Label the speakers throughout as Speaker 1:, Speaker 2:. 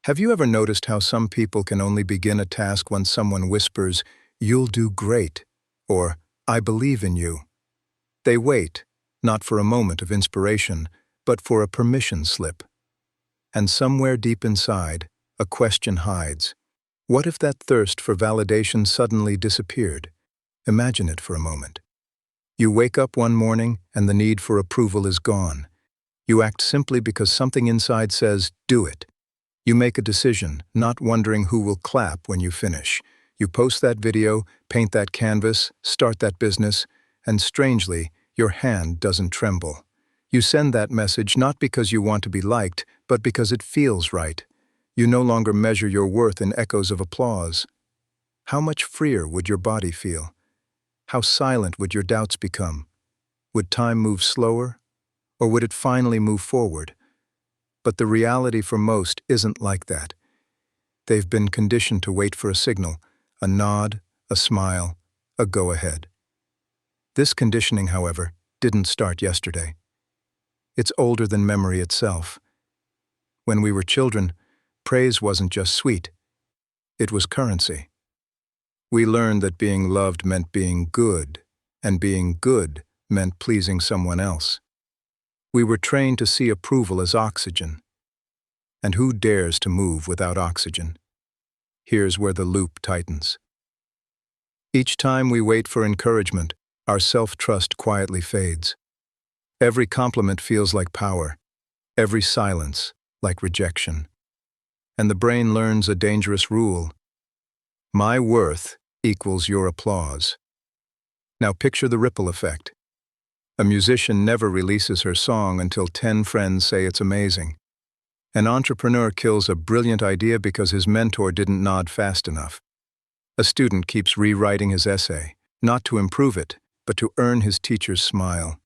Speaker 1: Have you ever noticed how some people can only begin a task when someone whispers, "You'll do great," or "I believe in you"? They wait, not for a moment of inspiration, but for a permission slip. And somewhere deep inside, a question hides. What if that thirst for validation suddenly disappeared? Imagine it for a moment. You wake up one morning and the need for approval is gone. You act simply because something inside says, "Do it." You make a decision, not wondering who will clap when you finish. You post that video, paint that canvas, start that business, and strangely, your hand doesn't tremble. You send that message not because you want to be liked, but because it feels right. You no longer measure your worth in echoes of applause. How much freer would your body feel? How silent would your doubts become? Would time move slower? Or would it finally move forward? But the reality for most isn't like that. They've been conditioned to wait for a signal, a nod, a smile, a go-ahead. This conditioning, however, didn't start yesterday. It's older than memory itself. When we were children, praise wasn't just sweet. It was currency. We learned that being loved meant being good, and being good meant pleasing someone else. We were trained to see approval as oxygen. And who dares to move without oxygen? Here's where the loop tightens. Each time we wait for encouragement, our self-trust quietly fades. Every compliment feels like power, every silence like rejection. And the brain learns a dangerous rule. My worth equals your applause. Now picture the ripple effect. A musician never releases her song until 10 friends say it's amazing. An entrepreneur kills a brilliant idea because his mentor didn't nod fast enough. A student keeps rewriting his essay, not to improve it, but to earn his teacher's smile.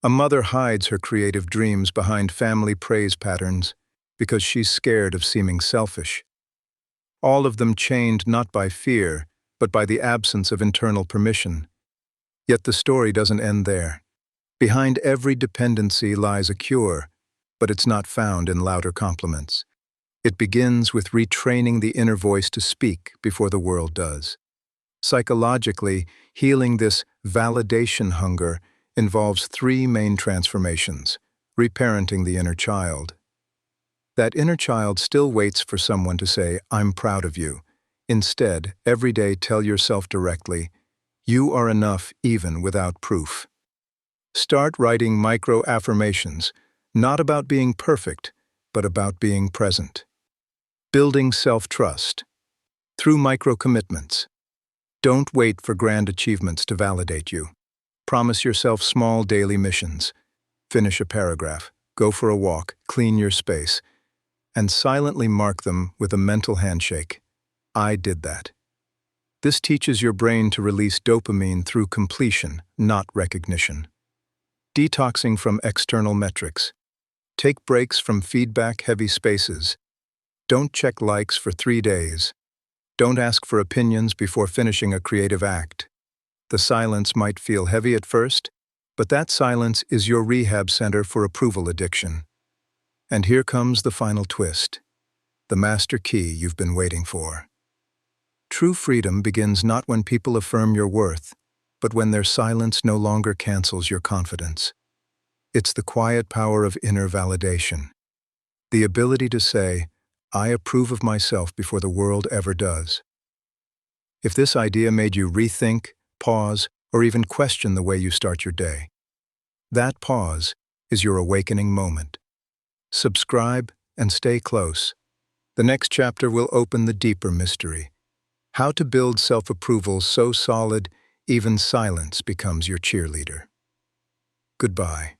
Speaker 1: A mother hides her creative dreams behind family praise patterns because she's scared of seeming selfish. All of them chained not by fear, but by the absence of internal permission. Yet the story doesn't end there. Behind every dependency lies a cure, but it's not found in louder compliments. It begins with retraining the inner voice to speak before the world does. Psychologically, healing this validation hunger involves 3 main transformations: reparenting the inner child. That inner child still waits for someone to say, "I'm proud of you." Instead, every day tell yourself directly, "You are enough even without proof." Start writing micro-affirmations, not about being perfect, but about being present. Building self-trust through micro-commitments. Don't wait for grand achievements to validate you. Promise yourself small daily missions. Finish a paragraph, go for a walk, clean your space, and silently mark them with a mental handshake. I did that. This teaches your brain to release dopamine through completion, not recognition. Detoxing from external metrics. Take breaks from feedback-heavy spaces. Don't check likes for 3 days. Don't ask for opinions before finishing a creative act. The silence might feel heavy at first, but that silence is your rehab center for approval addiction. And here comes the final twist, the master key you've been waiting for. True freedom begins not when people affirm your worth, but when their silence no longer cancels your confidence. It's the quiet power of inner validation. The ability to say, "I approve of myself before the world ever does." If this idea made you rethink, pause, or even question the way you start your day, that pause is your awakening moment. Subscribe and stay close. The next chapter will open the deeper mystery. How to build self-approval so solid, even silence becomes your cheerleader. Goodbye.